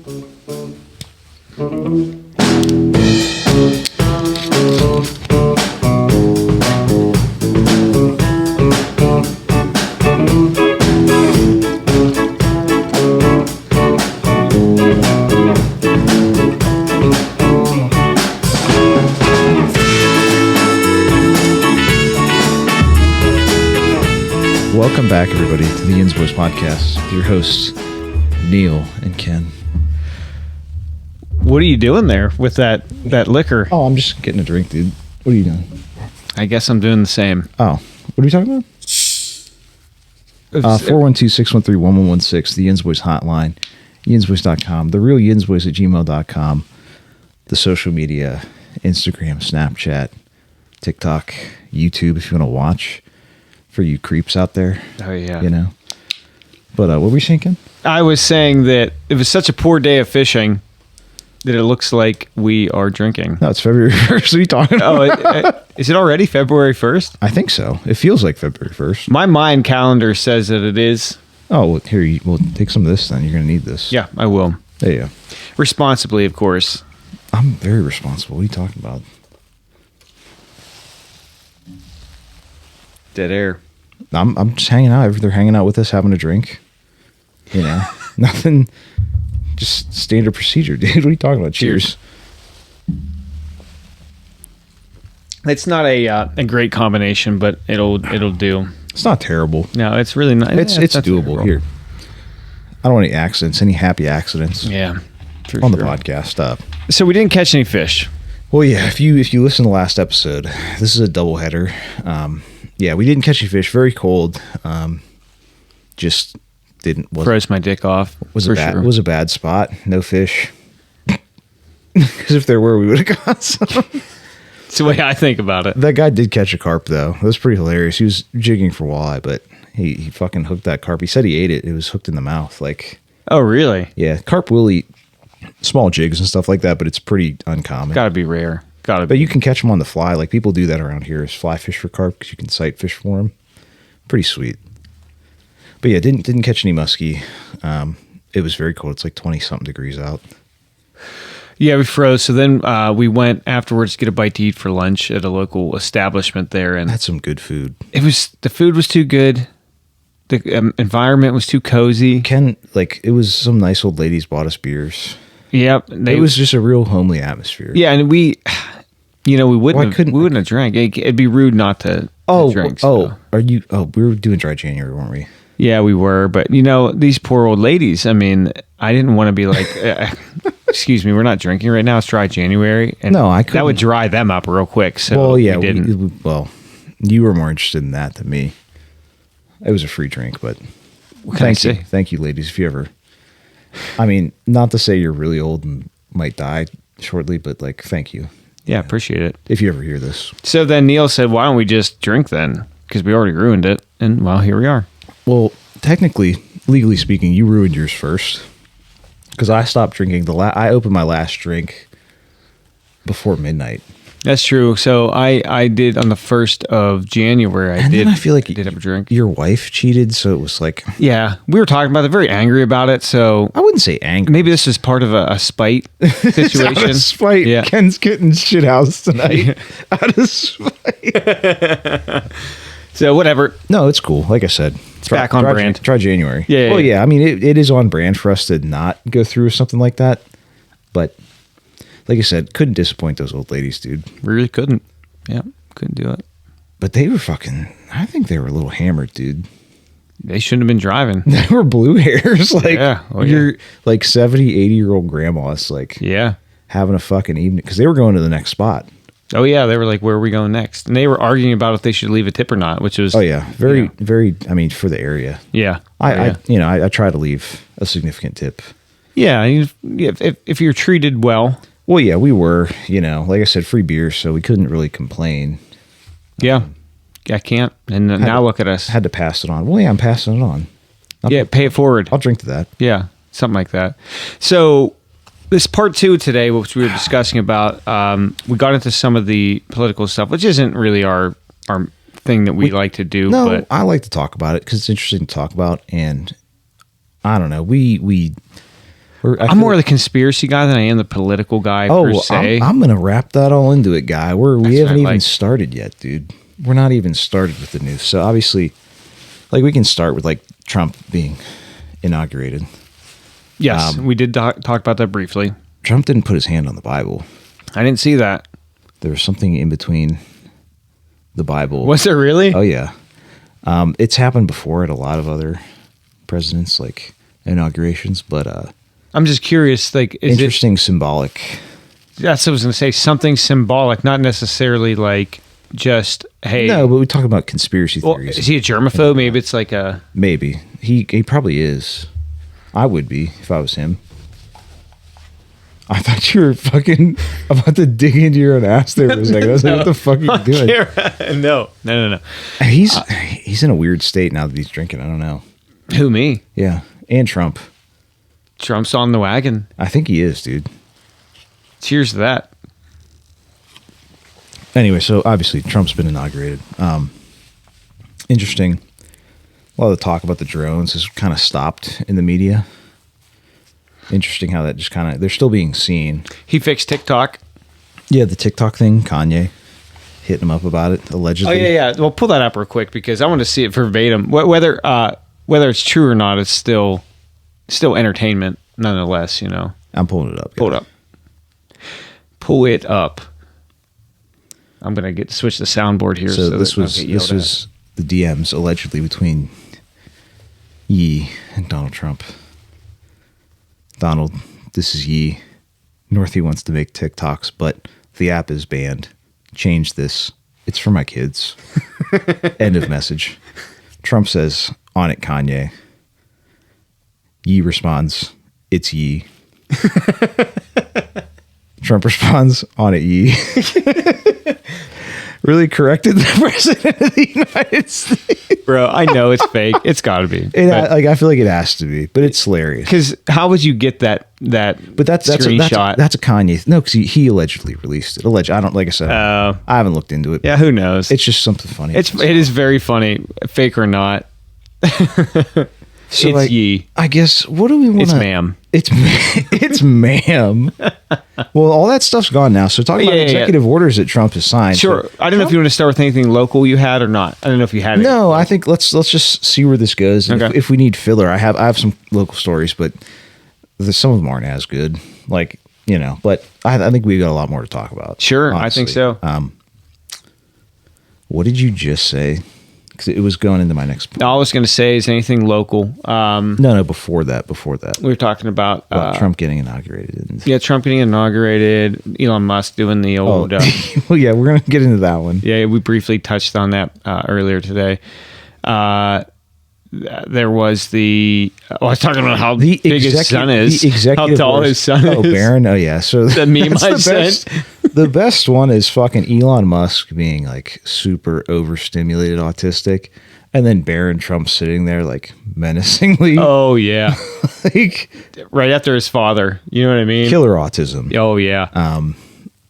Welcome back, everybody, to the Boyz podcast with your hosts, Neil and Ken. What are you doing there with that liquor? Oh, I'm just getting a drink, dude. What are you doing? I guess I'm doing the same. Oh, what are we talking about? 412-613-1116, the Boyz hotline, yinzboys.com, the real yinzboys at gmail.com, the social media, Instagram, Snapchat, TikTok, YouTube, if you want to watch. For you creeps out there. Oh, yeah. You know? But what were we thinking? I was saying that it was such a poor day of fishing that it looks like we are drinking. No, it's February 1st. What are you talking about? Is it already February 1st? I think so. It feels like February 1st. My mind calendar says that it is. Oh, well, here, we'll take some of this then. You're going to need this. Yeah, I will. There you go. Responsibly, of course. I'm very responsible. What are you talking about? Dead air. I'm just hanging out. They're hanging out with us, having a drink. You know, nothing. Just standard procedure, dude. What are you talking about? Cheers. It's not a great combination, but it'll do. It's not terrible. No, it's really not. It's not doable. terrible. Here. I don't want any accidents. Any happy accidents? Yeah, on the podcast. So we didn't catch any fish. Well, yeah. If you listen to the last episode, this is a doubleheader. Yeah, we didn't catch any fish. Very cold. Just didn't. Froze my dick off. Was a bad spot. No fish. Because if there were, we would have got some. It's the way I think about it. That guy did catch a carp, though. It was pretty hilarious. He was jigging for walleye, but he fucking hooked that carp. He said he ate it. It was hooked in the mouth. Like, oh, really? Yeah, carp will eat small jigs and stuff like that, but it's pretty uncommon. Gotta be rare. But you can catch them on the fly. Like, people do that around here, is fly fish for carp because you can sight fish for them. Pretty sweet. But yeah, didn't catch any muskie. It was very cold. It's like 20-something degrees out. Yeah, we froze. So then we went afterwards to get a bite to eat for lunch at a local establishment there. And had some good food. The food was too good. The environment was too cozy. It was some nice old ladies bought us beers. Yep. It was just a real homely atmosphere. Yeah, and we wouldn't have drank. It'd be rude not to drink. So. We were doing dry January, weren't we? Yeah, we were. But, these poor old ladies, I mean, I didn't want to be like, excuse me, we're not drinking right now. It's dry January. And no, I couldn't. That would dry them up real quick. So we didn't. You were more interested in that than me. It was a free drink, but thank you, ladies. If you ever, I mean, not to say you're really old and might die shortly, but like, thank you. Yeah, appreciate it. If you ever hear this. So then Neil said, why don't we just drink then? Because we already ruined it. And well, here we are. Well, technically, legally speaking, you ruined yours first. Because I stopped drinking. I opened my last drink before midnight. That's true. So I did on the 1st of January. I feel like I did have a drink. Your wife cheated, so it was like... Yeah, we were talking about it, very angry about it, so... I wouldn't say angry. Maybe this is part of a spite situation. Out of spite. Yeah. Ken's getting shit housed tonight. Out of spite. So whatever. No, it's cool. Like I said. It's back on brand. Try January. Yeah. Well, yeah. I mean, it is on brand for us to not go through something like that. But... like I said, couldn't disappoint those old ladies, dude. Really couldn't. Yeah, couldn't do it. But they were I think they were a little hammered, dude. They shouldn't have been driving. They were blue hairs. Like, you're like 70, 80-year-old grandmas, like, having a fucking evening. Because they were going to the next spot. Oh, yeah. They were like, where are we going next? And they were arguing about if they should leave a tip or not, which was... oh, yeah. Very, I mean, for the area. Yeah. I try to leave a significant tip. Yeah. If you're treated well... Well, yeah, we were, like I said, free beer, so we couldn't really complain. Yeah, I can't. And now look at us. Had to pass it on. Well, yeah, I'm passing it on. Pay it forward. I'll drink to that. Yeah, something like that. So this part 2 today, which we were discussing about, we got into some of the political stuff, which isn't really our thing that we like to do. No, but I like to talk about it because it's interesting to talk about, and I don't know, we I'm more the conspiracy guy than I am the political guy per se. I'm going to wrap that all into it, guy. We haven't even started yet, dude. We're not even started with the news. So obviously, like, we can start with like Trump being inaugurated. Yes, we did talk about that briefly. Trump didn't put his hand on the Bible. I didn't see that. There was something in between the Bible. Was there really? Oh, yeah. It's happened before at a lot of other presidents, like inaugurations, but I'm just curious, like, is interesting, symbolic. That's what I was going to say, something symbolic, not necessarily like just, hey. No, but we talk about conspiracy theories. Is he a germaphobe? Maybe it's like a... Maybe. He probably is. I would be if I was him. I thought you were fucking about to dig into your own ass there for a second. I was like, what the fuck are you doing? No. He's in a weird state now that he's drinking. I don't know. Who, me? Yeah. And Trump. Trump's on the wagon. I think he is, dude. Cheers to that. Anyway, so obviously Trump's been inaugurated. Interesting. A lot of the talk about the drones has kind of stopped in the media. Interesting how that just kind of, they're still being seen. He fixed TikTok. Yeah, the TikTok thing, Kanye hitting him up about it, allegedly. Oh, yeah. Well, pull that up real quick because I want to see it verbatim. Whether it's true or not, it's still entertainment nonetheless, you know. I'm pulling it up. Pull it up. Pull it up. I'm going to switch the soundboard here. So this was the DMs allegedly between Yee and Donald Trump. Donald, this is Yee. Northie wants to make TikToks, but the app is banned. Change this. It's for my kids. End of message. Trump says, on it, Kanye. Yee responds, it's Yee. Trump responds, on it, Yee. Really corrected the president of the United States. Bro, I know it's fake. It's got to be. I feel like it has to be, but it's hilarious. Because how would you get that But that's screenshot? That's a Kanye. No, because he allegedly released it. I don't, like I said, I haven't looked into it. Yeah, who knows? It's just something funny. It is very funny, fake or not. So, it's like, Yee. I guess, what do we want to... It's ma'am. It's ma'am. Well, all that stuff's gone now. So talking about executive orders that Trump has signed. Sure. So I don't know if you want to start with anything local you had or not. I don't know if you had it. No, I think let's just see where this goes. Okay. If we need filler, I have some local stories, but some of them aren't as good. Like, you know, but I think we've got a lot more to talk about. Sure, honestly. I think so. What did you just say? Because it was going into my next point. All I was going to say is anything local. No, before that. We were talking about Trump getting inaugurated. Yeah, Trump getting inaugurated. Elon Musk doing the old... well, yeah, we're going to get into that one. Yeah, we briefly touched on that earlier today. There was I was talking about how big his son is. How tall his son is. Oh, Barron. Oh, yeah. So the meme I sent. The best one is fucking Elon Musk being like super overstimulated autistic, and then Barron Trump sitting there like menacingly. Oh yeah, like right after his father. You know what I mean? Killer autism. Oh yeah.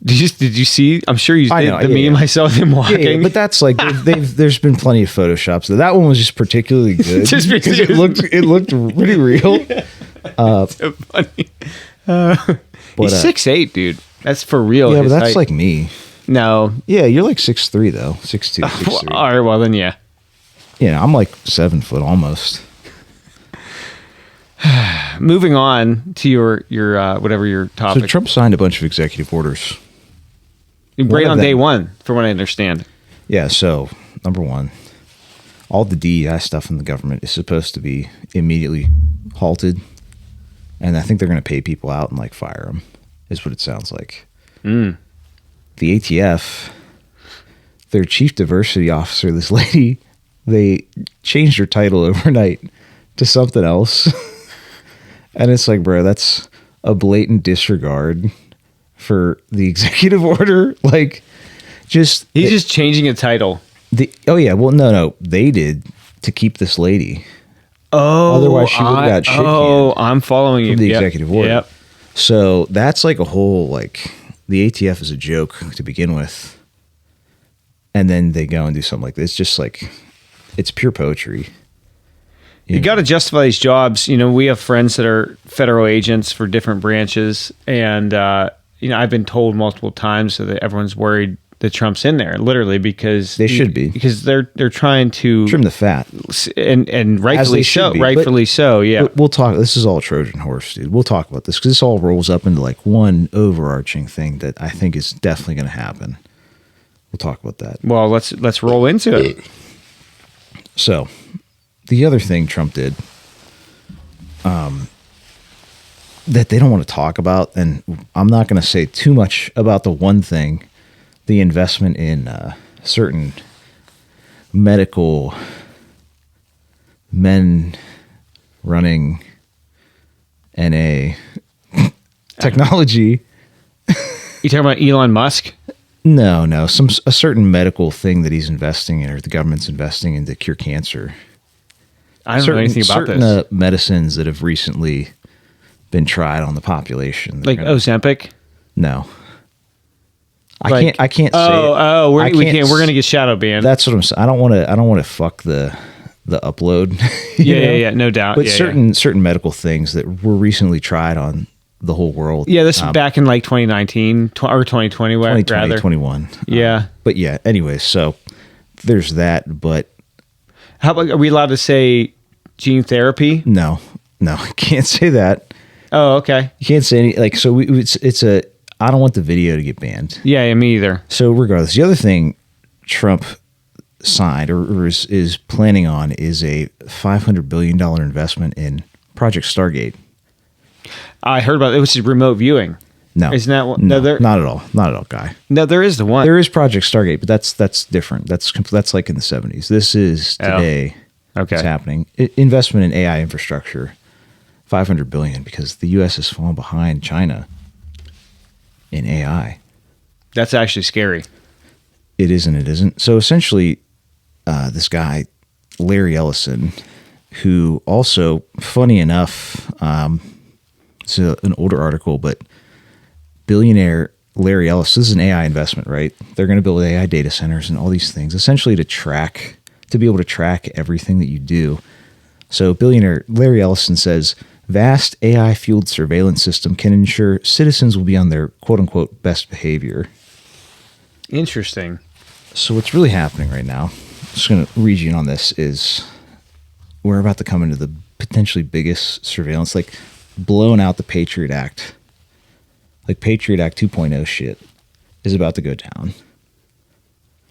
Did you see? I'm sure you did the meme. Yeah. I saw him walking. Yeah, but that's like there's been plenty of photoshops. So that one was just particularly good just because it looked pretty real. So funny. He's 6'8", dude. That's for real. Yeah, but that's like me. No. Yeah, you're like 6'3", though. 6'2", 6'3". All right, well then, yeah. Yeah, I'm like 7 foot almost. Moving on to your whatever your topic. So Trump signed a bunch of executive orders. Right on day one, from what I understand. Yeah, so number one, all the DEI stuff in the government is supposed to be immediately halted. And I think they're going to pay people out and like fire them, is what it sounds like. The ATF, their chief diversity officer, this lady, they changed her title overnight to something else. And it's like, bro, that's a blatant disregard for the executive order. Like, he's just changing a title. No, they did to keep this lady. Oh, otherwise she would have got shit canned. Oh, I'm following you. From the executive order. Yep. So that's like a whole, like, the ATF is a joke to begin with. And then they go and do something like this. It's just like, it's pure poetry. You got to justify these jobs. We have friends that are federal agents for different branches, and I've been told multiple times that everyone's worried that Trump's in there, literally, because they should be, because they're trying to trim the fat, and rightfully so. Rightfully so, yeah. We'll talk. This is all Trojan horse, dude. We'll talk about this because this all rolls up into like one overarching thing that I think is definitely going to happen. We'll talk about that. Well, let's roll into it. So, the other thing Trump did, that they don't want to talk about, and I'm not going to say too much about the one thing. The investment in certain medical men running NA technology. You talking about Elon Musk? No, a certain medical thing that he's investing in, or the government's investing in to cure cancer. I don't know anything about certain, this. Medicines that have recently been tried on the population, like Ozempic. No. I can't say. We're gonna get shadow banned. That's what I'm saying. I don't want to fuck the upload. Yeah, no doubt. But certain medical things that were recently tried on the whole world. Yeah, this is back in like 2019 or 2020, rather 2021. Yeah, but yeah. Anyways, so there's that. But how about, are we allowed to say gene therapy? No, I can't say that. Oh, okay. You can't say any so. It's a. I don't want the video to get banned. Yeah, me either. So regardless, the other thing Trump signed or is planning on is a $500 billion investment in Project Stargate. I heard about it. It was remote viewing. No. Isn't that one? No, not at all. Not at all, guy. No, there is the one. There is Project Stargate, but that's different. That's like in the 70s. This is today. Oh. Okay. It's happening. Investment in AI infrastructure, $500 billion, because the U.S. has fallen behind China in AI. That's actually scary. It is and it isn't. So essentially, this guy, Larry Ellison, who also, funny enough, it's an older article, but billionaire Larry Ellison, this is an AI investment, right? They're going to build AI data centers and all these things, essentially to be able to track everything that you do. So billionaire Larry Ellison says, vast AI-fueled surveillance system can ensure citizens will be on their quote-unquote best behavior. Interesting. So what's really happening right now, I'm just going to read you in on this, is we're about to come into the potentially biggest surveillance, like blowing out the Patriot Act. Like Patriot Act 2.0 shit is about to go down.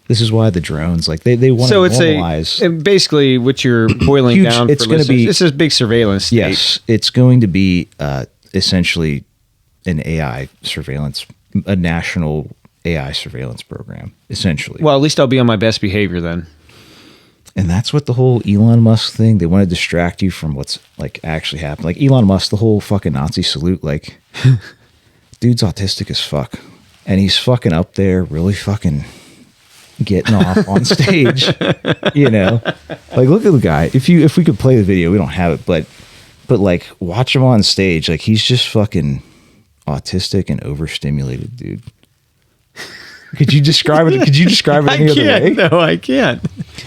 This is why the drones, like they want to normalize. Basically what you're boiling down it's for going to be, this is big surveillance state. Yes, it's going to be essentially an AI surveillance, a national AI surveillance program, essentially. Well, at least I'll be on my best behavior then. And that's what the whole Elon Musk thing, they want to distract you from what's like actually happened. Like Elon Musk, the whole fucking Nazi salute, like dude's autistic as fuck. And he's fucking up there really fucking getting off on stage, you know, like look at the guy. If we could play the video, we don't have it, but like watch him on stage. Like he's just fucking autistic and overstimulated, dude. Could you describe it? Could you describe it any other way? No, I can't.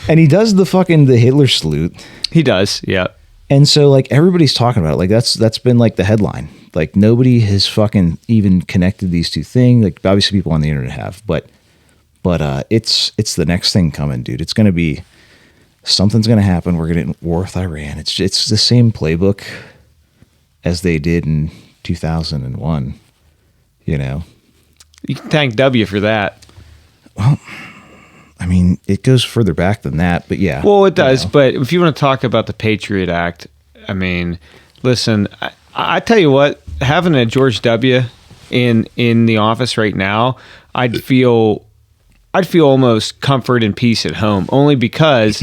And he does the Hitler salute. He does, yeah. And so like everybody's talking about it. Like that's been like the headline. Like nobody has fucking even connected these two things. Like obviously people on the internet have, but it's the next thing coming, dude. It's gonna be something's gonna happen. We're gonna war with Iran. It's the same playbook as they did in 2001. You know. You can thank W for that. Well, I mean, it goes further back than that, but yeah. Well, it does. But if you want to talk about the Patriot Act, I mean, listen, I tell you what, having a George W. in the office right now, I'd feel almost comfort and peace at home, only because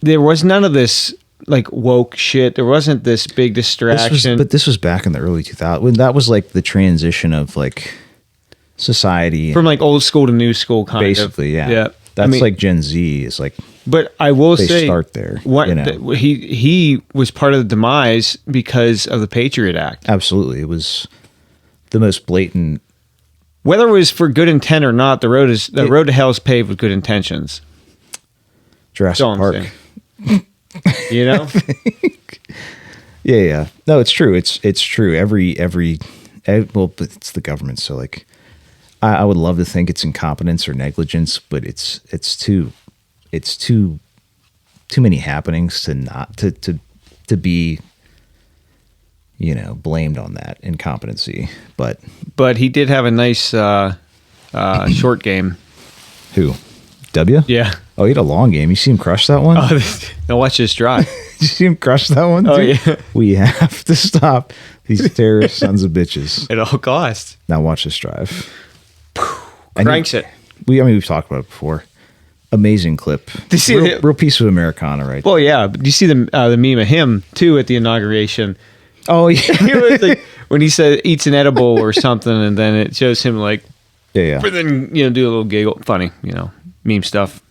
there was none of this like woke shit. There wasn't this big distraction. But this was back in the early 2000s. When that was like the transition of like society from like old school to new school, basically, yeah. Yeah. That's like Gen Z is like. But I will say, start there. What, you know? He was part of the demise because of the Patriot Act. Absolutely, it was the most blatant. Whether it was for good intent or not, the road to hell is paved with good intentions. Jurassic Park. You know? Yeah. No, it's true. It's true. Well, but it's the government. So like, I would love to think it's incompetence or negligence, but it's too many happenings to not to be, blamed on that incompetency. But he did have a nice short game. who? W? Yeah. Oh, he had a long game. You see him crush that one? Now watch this drive. Did you see him crush that one? Oh, dude? yeah. We have to stop these terrorist sons of bitches. At all costs. Now watch this drive. Cranks it. We've talked about it before. Amazing clip. Did you see real piece of Americana, right? Well, yeah. But you see the meme of him too at the inauguration. Oh yeah. It was like when he said eats an edible or something, and then it shows him like, yeah. but then do a little giggle, funny, meme stuff.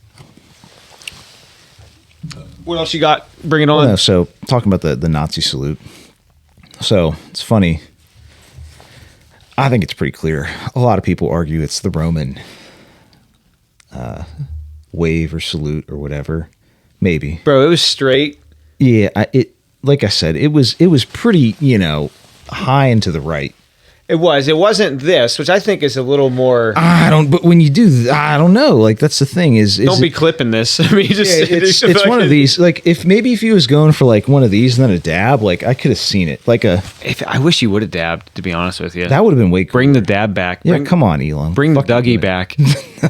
What else you got? Bring it on. Well, no, so talking about the Nazi salute. So it's funny. I think it's pretty clear. A lot of people argue it's the Roman wave or salute or whatever. Maybe, Bro, it was straight. Yeah, like I said, it was pretty, high and to the right. It wasn't this, which I think is a little more. But when you do, I don't know. Like that's the thing is Don't be clipping this. I mean, it's one of these. Like if he was going for like one of these and then a dab, like I could have seen it. Like I wish he would have dabbed. To be honest with you, that would have been way cooler. Bring the dab back. Yeah, come on, Elon. Bring the Fucking Dougie back.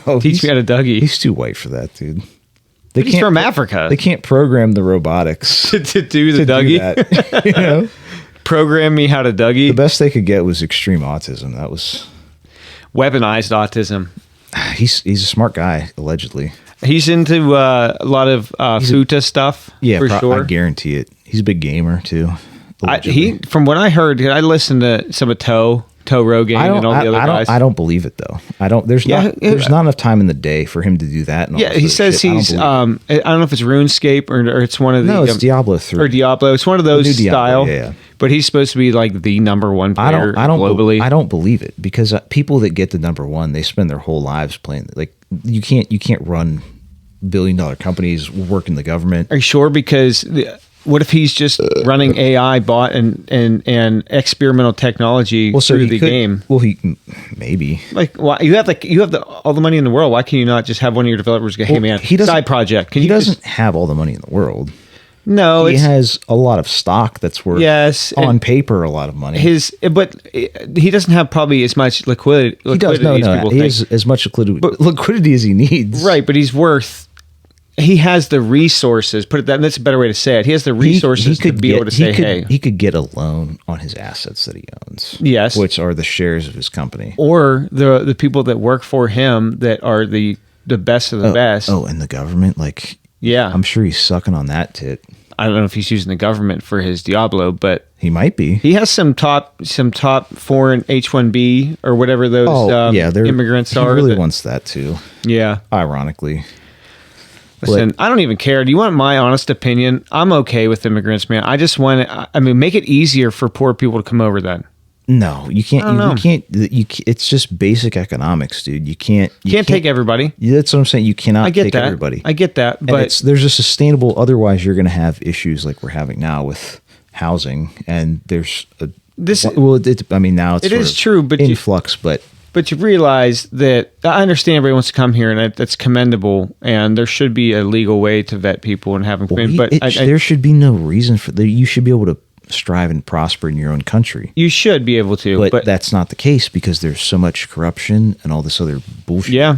No, Teach me how to Dougie. He's too white for that, dude. He's from Africa. They can't program the robotics to do the Dougie. Do that, Program me how to Dougie. The best they could get was extreme autism. That was weaponized autism. He's a smart guy, allegedly. He's into a lot of futa stuff. Yeah, for sure. I guarantee it. He's a big gamer too. From what I heard, I listened to some of Toe Rogan and all the other guys. I don't believe it though. There's not enough time in the day for him to do that. And he says he's. I don't know if it's RuneScape or it's one of the. No, it's Diablo 3 or Diablo. It's one of those style. Yeah. But he's supposed to be like the number one player globally. I don't believe it because people that get the number one, they spend their whole lives playing. Like you can't run billion-dollar companies, work in the government. Are you sure? Because what if he's just running AI bot and experimental technology through the game? Well, he maybe like why you have all the money in the world. Why can you not just have one of your developers go, hey man, side project? He doesn't have all the money in the world. No, he has a lot of stock that's worth on paper a lot of money. But he doesn't have probably as much liquidity. He does. No. He has as much liquidity as he needs. Right, but he has the resources. That's a better way to say it. He has the resources to be able to say, hey. He could get a loan on his assets that he owns. Yes. Which are the shares of his company. Or the people that work for him that are the best of the best. Oh, and the government? Like, yeah. I'm sure he's sucking on that tit. I don't know if he's using the government for his Diablo, but he might be. He has some top foreign H-1B or whatever those immigrants are. He really wants that too. Yeah. Ironically. Listen, I don't even care. Do you want my honest opinion? I'm okay with immigrants, man. I just want to, make it easier for poor people to come over then. No, you can't. It's just basic economics, dude. You can't take everybody. That's what I'm saying. You cannot take everybody. I get that, but there's a sustainable. Otherwise, you're going to have issues like we're having now with housing, and there's now it's true, but influx, But you realize that I understand everybody wants to come here, and that's commendable. And there should be a legal way to vet people and have them come in. But there should be no reason for that. You should be able to strive and prosper in your own country. You should be able to, but that's not the case because there's so much corruption and all this other bullshit.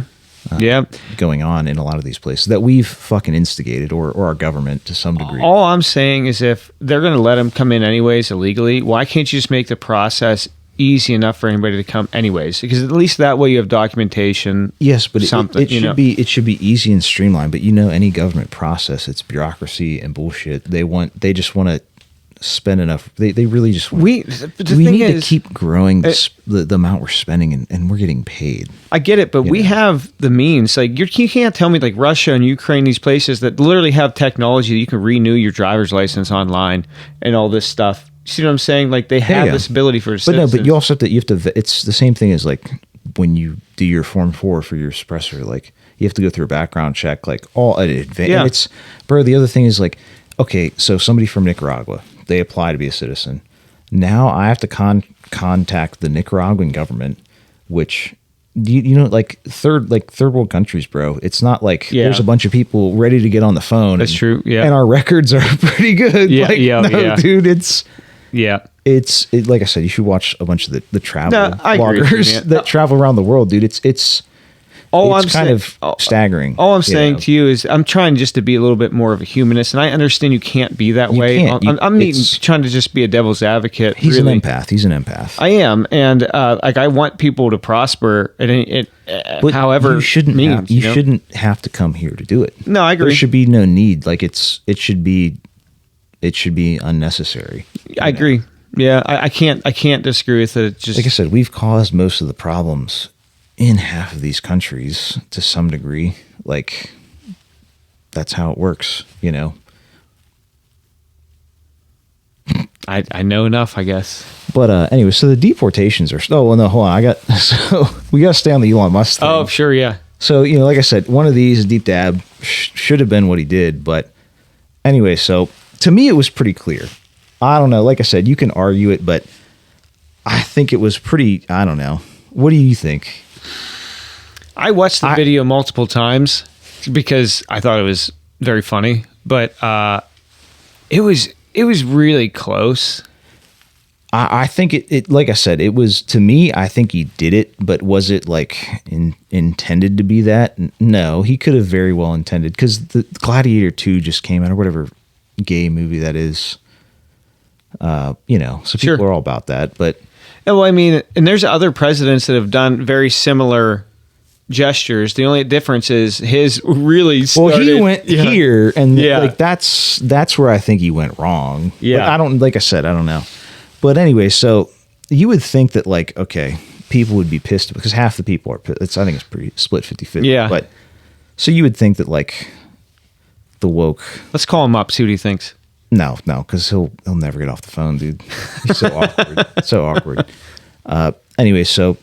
Going on in a lot of these places that we've fucking instigated or our government to some degree. All I'm saying is if they're going to let them come in anyways illegally, why can't you just make the process easy enough for anybody to come anyways? Because at least that way you have documentation. Yes, but it should be easy and streamlined. But any government process, it's bureaucracy and bullshit. They just want to spend enough. They really just want. We need to keep growing the amount we're spending and we're getting paid. I get it, but we have the means. Like you can't tell me like Russia and Ukraine, these places that literally have technology that you can renew your driver's license online and all this stuff. See what I'm saying? Like they have this ability for citizens. But you also have to. It's the same thing as like when you do your Form 4 for your suppressor. Like you have to go through a background check. Like all advanced. Yeah. The other thing is like, okay, so somebody from Nicaragua, they apply to be a citizen. Now I have to contact the Nicaraguan government, which you know, like third world countries, bro. It's not like there's a bunch of people ready to get on the phone. That's true. Yeah, and our records are pretty good. Yeah, dude. It's like I said, you should watch a bunch of the travel bloggers that travel around the world, dude. It's kind of staggering. All I'm saying to you is I'm trying just to be a little bit more of a humanist, and I understand you can't be that way. I'm trying to just be a devil's advocate. He's an empath. I am, and like I want people to prosper. But however, you shouldn't have to come here to do it. No, I agree. There should be no need. Like it should be unnecessary. I agree. Yeah, I can't disagree with it. Just like I said, we've caused most of the problems in half of these countries to some degree. Like that's how it works, you know. I know enough, I guess. But anyway, so the deportations are. Oh well, no, hold on. So we got to stay on the Elon Musk thing. Oh sure, yeah. So you know, like I said, one of these deep dab should have been what he did. But anyway, so to me, it was pretty clear. I don't know. Like I said, you can argue it, but I think it was pretty. I don't know. What do you think? I watched the video multiple times because I thought it was very funny, but it was really close. I think it like I said, it was, to me, I think he did it, but was it like intended to be that? No, he could have very well intended, because the Gladiator 2 just came out, or whatever gay movie that is. You know, so people are all about that, but. Well, I mean, and there's other presidents that have done very similar gestures. The only difference is his really started. Well, he went here, and like that's where I think he went wrong. Yeah, but I don't, like I said, I don't know. But anyway, so you would think that, like, okay, people would be pissed because half the people are pissed. I think it's pretty split 50-50. Yeah. But so you would think that, like, the woke. Let's call him up, see what he thinks. No, because he'll never get off the phone, dude. He's so awkward. So awkward. Anyway, so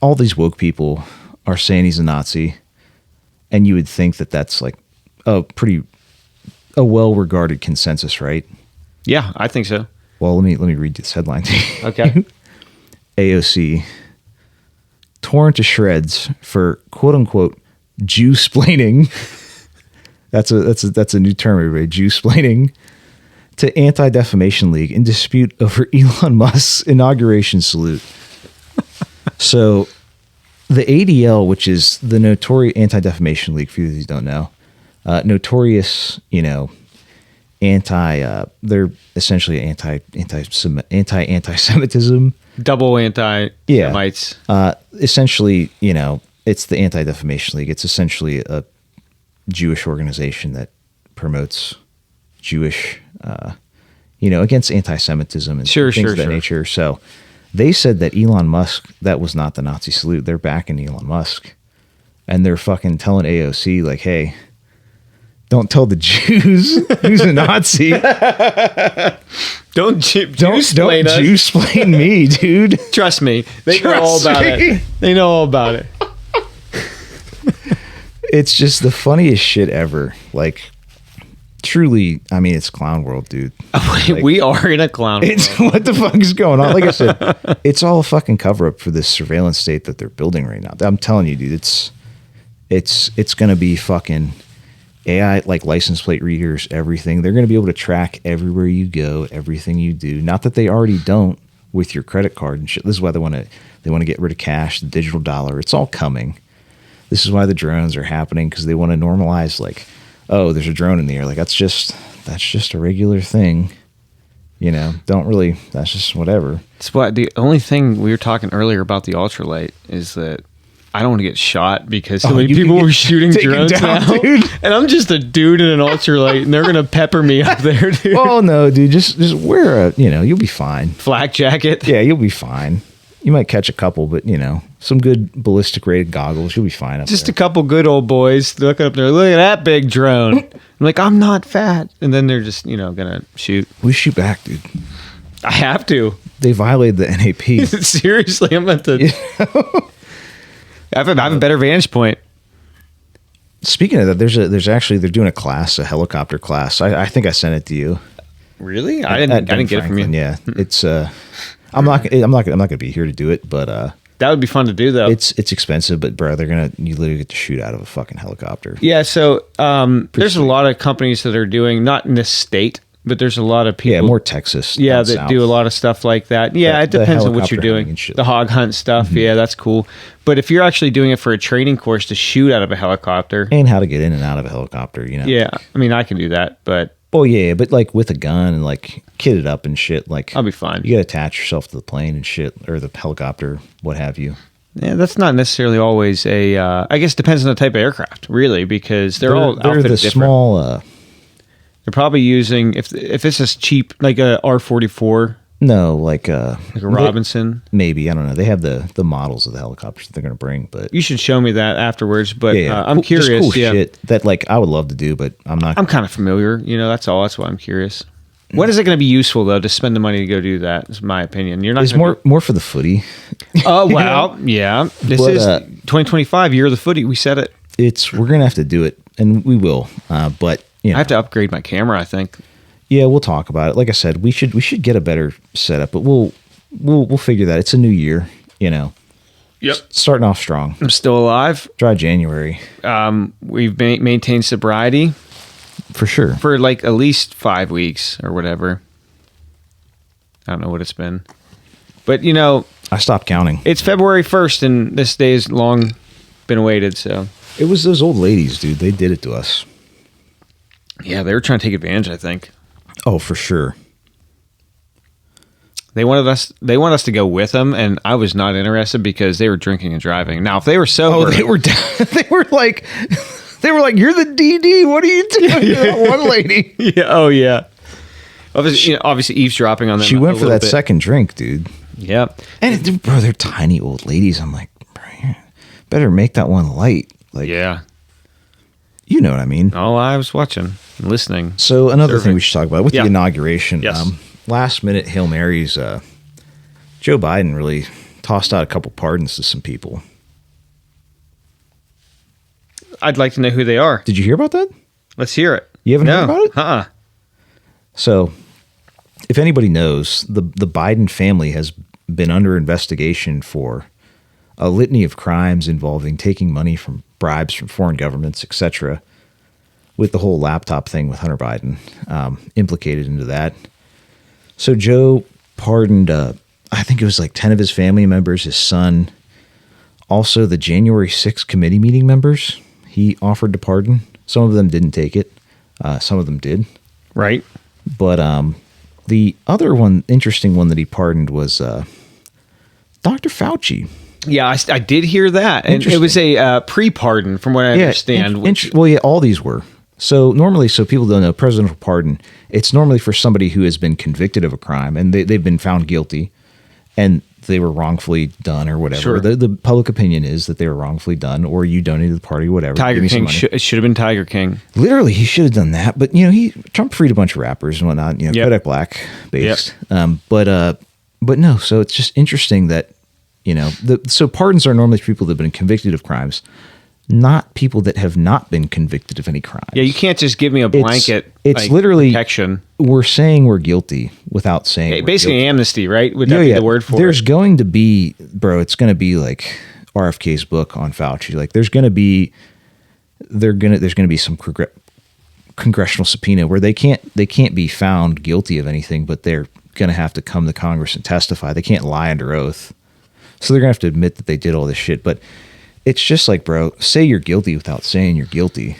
all these woke people are saying he's a Nazi, and you would think that that's like a well-regarded consensus, right? Yeah, I think so. Well, let me read this headline to you. Okay. AOC torn to shreds for quote unquote Jew-splaining. That's a new term, everybody. Jew-splaining to Anti-Defamation League in dispute over Elon Musk's inauguration salute. So the ADL, which is the notorious Anti-Defamation League, for you who don't know, notorious, you know, they're essentially anti-Semitism. Double anti-Semites. Essentially, you know, it's the Anti-Defamation League. It's essentially a Jewish organization that promotes Jewish, you know, against anti-Semitism and things of that nature. So they said that Elon Musk, that was not the Nazi salute. They're backing Elon Musk, and they're fucking telling AOC, like, hey, don't tell the Jews who's a Nazi. Don't Jew-splain me, dude. Trust me, they know all about it. They know all about it. It's just the funniest shit ever. Like, truly, I mean, it's clown world, dude. Like, we are in a clown world. What the fuck is going on? Like I said, it's all a fucking cover up for this surveillance state that they're building right now. I'm telling you, dude, it's going to be fucking AI, like license plate readers, everything. They're going to be able to track everywhere you go, everything you do. Not that they already don't with your credit card and shit. This is why they want to get rid of cash, the digital dollar. It's all coming. This is why the drones are happening, because they want to normalize, like, oh, there's a drone in the air. Like, that's just a regular thing. You know, that's just whatever. It's what the only thing we were talking earlier about the ultralight is that I don't want to get shot because so many people were shooting drones now. Dude. And I'm just a dude in an ultralight, and they're going to pepper me up there, dude. Oh, no, dude. Just wear you'll be fine. Flak jacket? Yeah, you'll be fine. You might catch a couple, but, you know, some good ballistic rated goggles. You'll be fine up just there. A couple good old boys looking up there. Look at that big drone. I'm like, I'm not fat. And then they're just, you know, going to shoot. We shoot back, dude. I have to. They violated the NAP. Seriously, I'm at the... I have a better vantage point. Speaking of that, there's actually they're doing a class, a helicopter class. I think I sent it to you. Really? I didn't get it from you. Yeah, it's I'm not gonna be here to do it, but That would be fun to do, though. it's expensive. But bro, you literally get to shoot out of a fucking helicopter. Yeah, so there's a lot of companies that are doing, not in this state, but there's a lot of people. Yeah, more Texas. Yeah, down that south. do a lot of stuff like that. Yeah, it The depends on what you're helicopter hunting doing. and shit. The hog hunt stuff. Yeah, that's cool. But if you're actually doing it for a training course to shoot out of a helicopter, And how to get in and out of a helicopter, you know. yeah, I mean, I can do that, but Oh yeah, but like with a gun and like kitted up and shit, like I'll be fine. You got to attach yourself to the plane and shit, or the helicopter, what have you. Yeah, that's not necessarily always a. I guess it depends on the type of aircraft, really, because they're all they're outfitted the different. small. They're probably using if it's just cheap, like a R-44, No, like like a Robinson. Maybe, I don't know. They have the models of the helicopters that they're going to bring, but You should show me that afterwards. But I'm Just curious. cool Yeah, shit that like I would love to do, but I'm not. I'm kind of familiar. That's all. That's why I'm curious. When is it going to be useful though to spend the money to go do that? Is my opinion. You're not. It's more for the footy. Oh wow, yeah. This But, is 2025 year of the footy. We said it. We're gonna have to do it, and we will. But I have to upgrade my camera. I think. Yeah, we'll talk about it. Like I said, we should get a better setup, but we'll figure that. It's a new year, Yep. Starting off strong. I'm still alive. Dry January We've maintained sobriety for sure. for like at least 5 weeks or whatever. I don't know what it's been, but I stopped counting. it's February 1st, and this day has long been awaited. So It was those old ladies, dude. They did it to us. yeah, they were trying to take advantage. I think. Oh, for sure. They wanted us to go with them, and I was not interested because they were drinking and driving. Now, if they were sober, They were like, you're the DD. What are you doing? That one lady. yeah, oh yeah. Obviously eavesdropping on them. She went a for little that bit. second drink, dude. Yeah, And bro, they're tiny old ladies. I'm like, bro, you better make that one light. Like, yeah. you know what I mean. Oh, I was watching, and listening. So another Serving. thing we should talk about with Yeah. the inauguration. Yes. Last minute Hail Marys. Joe Biden really tossed out a couple pardons to some people. I'd like to know who they are. Did you hear about that? Let's hear it. You haven't heard about it? Uh-uh. So, if anybody knows, the Biden family has been under investigation for a litany of crimes involving taking money from bribes from foreign governments, etc., with the whole laptop thing with Hunter Biden implicated into that. So Joe pardoned, I think it was like 10 of his family members, his son, also the January 6th committee meeting members. He offered to pardon. Some of them didn't take it. Some of them did. Right. But the other one, interesting one that he pardoned was Dr. Fauci. Yeah, I did hear that. And it was a pre-pardon, from what I understand. Well, yeah, all these were. So normally, so people don't know, presidential pardon, it's normally for somebody who has been convicted of a crime and they've been found guilty and they were wrongfully done or whatever. Sure. The public opinion is that they were wrongfully done or you donated to the party, whatever. Tiger Give me some King money. should have been Tiger King. Literally, he should have done that. But, Trump freed a bunch of rappers and whatnot, Yep. Kodak Black based. But no, so it's just interesting that, so pardons are normally for people that have been convicted of crimes, not people that have not been convicted of any crime. Yeah, you can't just give me a blanket. It's literally protection. We're saying we're guilty without saying we're Basically guilty. amnesty, right? Would that be the word for There's it? going to be, bro. It's going to be like RFK's book on Fauci. Like there's going to be some congressional subpoena where they can't be found guilty of anything, but they're going to have to come to Congress and testify. They can't lie under oath, so they're going to have to admit that they did all this shit. But it's just like, bro, say you're guilty without saying you're guilty.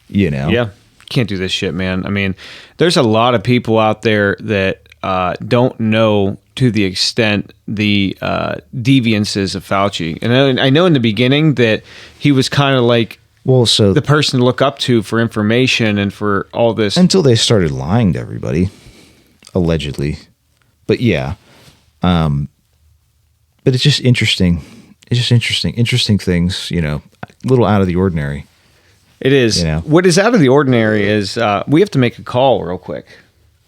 Yeah. Can't do this shit, man. I mean, there's a lot of people out there that don't know to the extent the deviances of Fauci. And I know in the beginning that he was kind of like so the person to look up to for information and for all this. until they started lying to everybody, allegedly. But yeah, but it's just interesting. It's just interesting things, a little out of the ordinary. It is. What is out of the ordinary is we have to make a call real quick.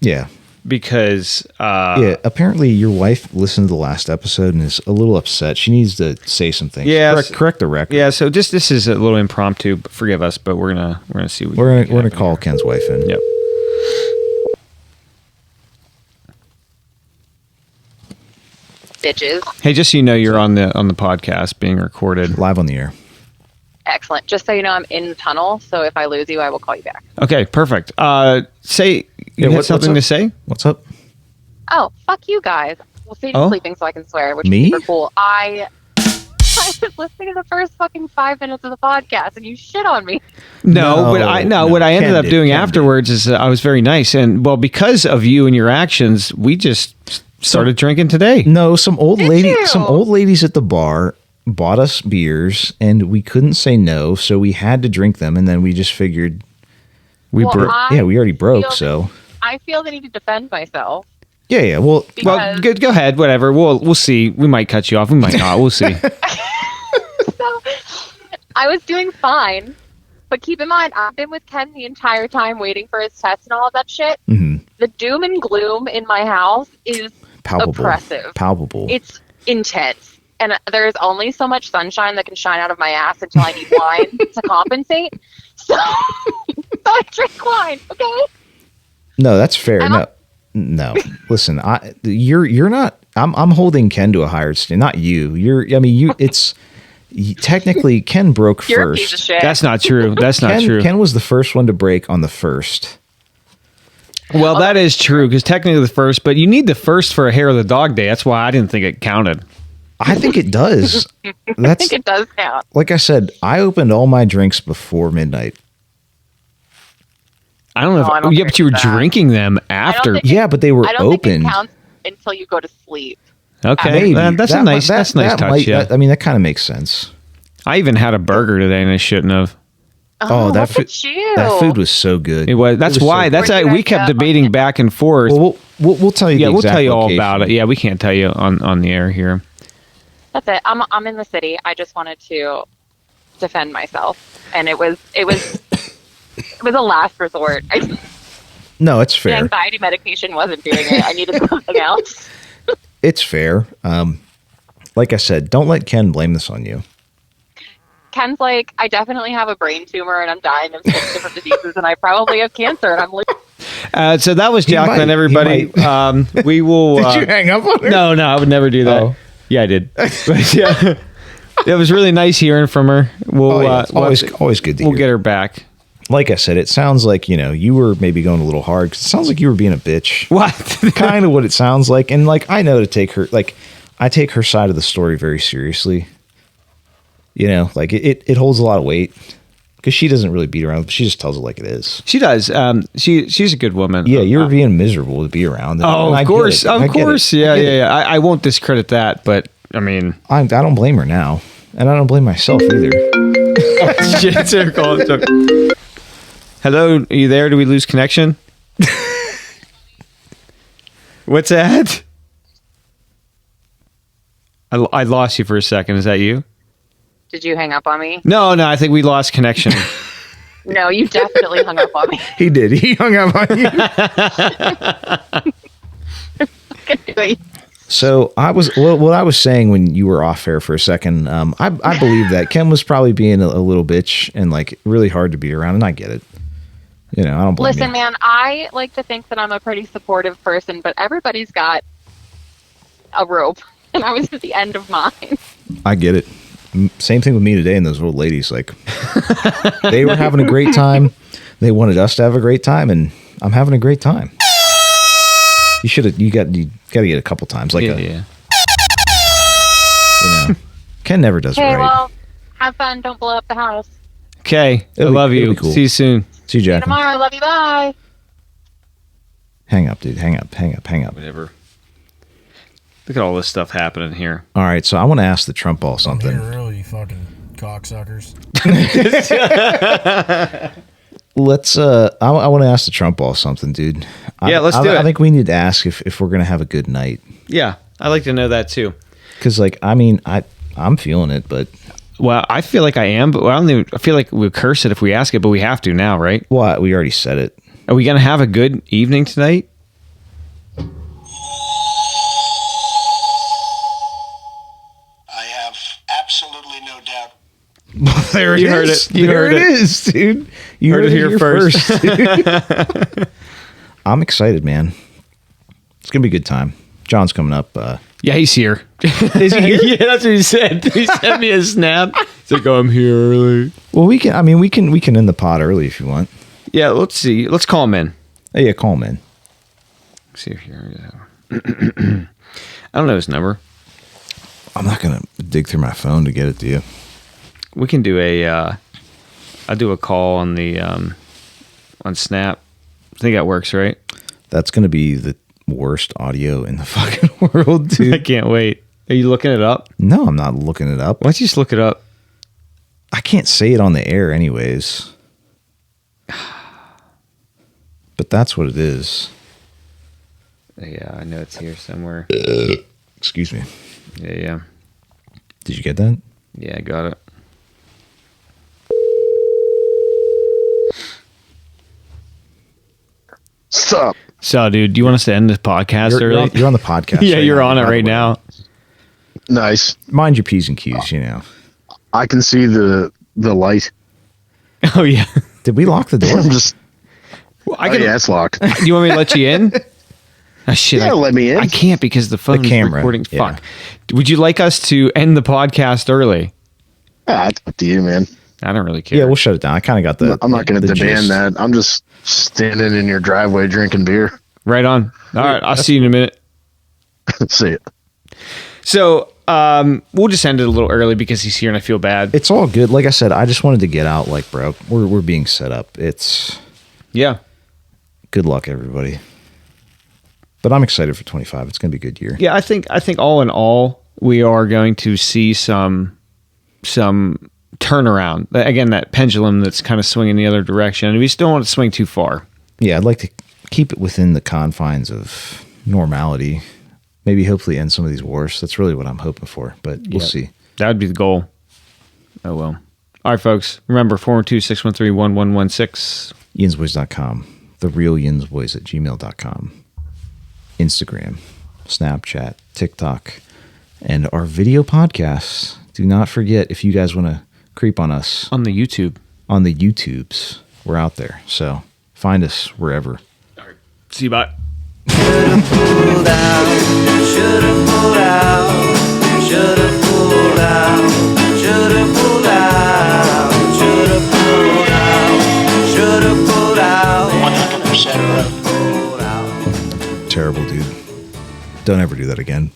Yeah. because yeah, apparently your wife listened to the last episode and is a little upset. She needs to say some things. Yeah, correct the record. Yeah, so this is a little impromptu. But forgive us, but we're gonna see. We're gonna call here. Ken's wife in. Yep. Bitches. Hey, just so you know, you're on the podcast being recorded live on the air. Excellent. Just so you know, I'm in the tunnel, so if I lose you, I will call you back. Okay, perfect. Say you had something to say? What's up? Oh, fuck you guys. Well, Sadie's sleeping, so I can swear, which Me? is super cool. I was listening to the first fucking 5 minutes of the podcast, and you shit on me. No, what I ended up doing afterwards is I was very nice, and well, because of you and your actions, we just started drinking today. No, some old ladies at the bar bought us beers, and we couldn't say no, so we had to drink them, and then we just figured we already broke, so I feel the need to defend myself. Yeah. Well, go ahead. Whatever. We'll see. We might cut you off. We might not. We'll see. So, I was doing fine, but keep in mind, I've been with Ken the entire time waiting for his test and all of that shit. Mm-hmm. The doom and gloom in my house is oppressive. Palpable. It's intense. And there's only so much sunshine that can shine out of my ass until I need wine to compensate. So I drink wine, okay? No, that's fair. No. Listen, you're not. I'm holding Ken to a higher standard. Not you. It's technically Ken broke You're first. A piece of shit. That's not true. That's not true. Ken was the first one to break on the first. Well, that is true because technically the first, but you need the first for a hair of the dog day. That's why I didn't think it counted. I think it does. I think it does count. Like I said, I opened all my drinks before midnight. I don't know. But you were drinking them after. But they were open. I don't think it counts until you go to sleep. Okay, that's a nice touch. Yeah. That kind of makes sense. I even had a burger today, and I shouldn't have. Oh, that food was so good. It was. That's why. That's why we kept debating back and forth. Well, we'll tell you. Yeah, we'll tell you all about it. Yeah, we can't tell you on the air here. That's it. I'm in the city. I just wanted to defend myself, and it was a last resort. No, it's fair. The anxiety medication wasn't doing it. I needed something else. It's fair. Like I said, don't let Ken blame this on you. Ken's like, I definitely have a brain tumor, and I'm dying of 6 different diseases, and I probably have cancer, and I'm like. So that was Jacqueline, everybody. We will. Did you hang up on her? No, I would never do that. Oh. Yeah, I did. But yeah, it was really nice hearing from her. Always good to hear. We'll get her back. Like I said, it sounds like, you were maybe going a little hard. 'Cause it sounds like you were being a bitch. What? Kind of what it sounds like. And I know to take her, I take her side of the story very seriously. It holds a lot of weight because she doesn't really beat around. She just tells it like it is. She does. She's a good woman. Yeah, you were being miserable to be around. Of course. Yeah. I won't discredit that, but I mean, I don't blame her now, and I don't blame myself either. Hello, are you there? Do we lose connection? What's that? I lost you for a second. Is that you? Did you hang up on me? No, I think we lost connection. No, you definitely hung up on me. He did. He hung up on you. So what I was saying when you were off air for a second, I believe that Ken was probably being a little bitch and really hard to beat around, and I get it. I don't blame you. Listen, man, I like to think that I'm a pretty supportive person, but everybody's got a rope, and I was at the end of mine. I get it. Same thing with me today and those old ladies. They were having a great time. They wanted us to have a great time, and I'm having a great time. You got to get a couple times. Ken never does it right. Well, have fun. Don't blow up the house. Okay. I love you. Cool. See you soon. See you, Jack. Tomorrow. Love you. Bye. Hang up, dude. Hang up. Whatever. Look at all this stuff happening here. All right, so I want to ask the Trump ball something. I'm here early, you fucking cocksuckers. Let's. I want to ask the Trump ball something, dude. Let's do it. I think we need to ask if we're gonna have a good night. Yeah, I'd like to know that too. Because, I'm feeling it, but. Well, I feel like I am, but I feel like we curse it if we ask it, but we have to now, right? Well, we already said it. Are we gonna have a good evening tonight? there it You is. heard it. You there heard it it. is, dude. You Heard it here first. dude. I'm excited, man. It's gonna be a good time. John's coming up. Yeah, he's here. Is he here? Yeah, that's what he said. He sent me a snap. He's like, "Oh, I'm here early." Well, we can. I mean, we can end the pod early if you want. Yeah, let's see. Let's call him in. Oh, yeah, call him in. See if you're. I don't know his number. I'm not gonna dig through my phone to get it to you. We can do a. I'll do a call on the on Snap. I think that works, right? That's gonna be the worst audio in the fucking world, dude. I can't wait. Are you looking it up? No, I'm not looking it up. Why don't you just look it up? I can't say it on the air, anyways. But that's what it is. Yeah, I know it's here somewhere. Excuse me. Yeah. Did you get that? Yeah, I got it. Sup? So, dude, do you want us to end this podcast early? You're on the podcast. Yeah, right you're now, on it by the right way. now. Nice. Mind your P's and Q's, you know. I can see the light. Oh, yeah. Did we lock the door? I'm just. Well, Oh, yeah, it's locked. Do you want me to let you in? Oh, shit. Yeah, let me in. I can't because the phone's camera, recording. yeah. Fuck. Would you like us to end the podcast early? It's up to you, man. I don't really care. Yeah, we'll shut it down. I kind of got the. I'm not going to the demand gist. that. I'm just standing in your driveway drinking beer. Right on. All right. I'll see you in a minute. See it. So, we'll just end it a little early because he's here and I feel bad. It's all good. Like I said, I just wanted to get out. Like, bro, we're being set up. It's Yeah. good luck, everybody. But I'm excited for 25. It's gonna be a good year. Yeah, I think all in all, we are going to see some turnaround. Again, that pendulum that's kind of swinging the other direction. And we still don't want to swing too far. Yeah, I'd like to keep it within the confines of normality. Maybe hopefully end some of these wars. That's really what I'm hoping for. But we'll Yeah. see. That would be the goal. Oh, well. All right, folks. Remember, 412-613-1116. Yinsboys.com. The real Yinsboys at gmail.com. Instagram, Snapchat, TikTok, and our video podcasts. Do not forget, if you guys want to creep on us On the YouTube. on the YouTubes, we're out there. So find us wherever. See you, bye. Should've pulled out, should've pulled out, should've pulled out, should've pulled out, should've pulled out, should've pulled out. 100% right. Pulled out. Terrible, dude. Don't ever do that again.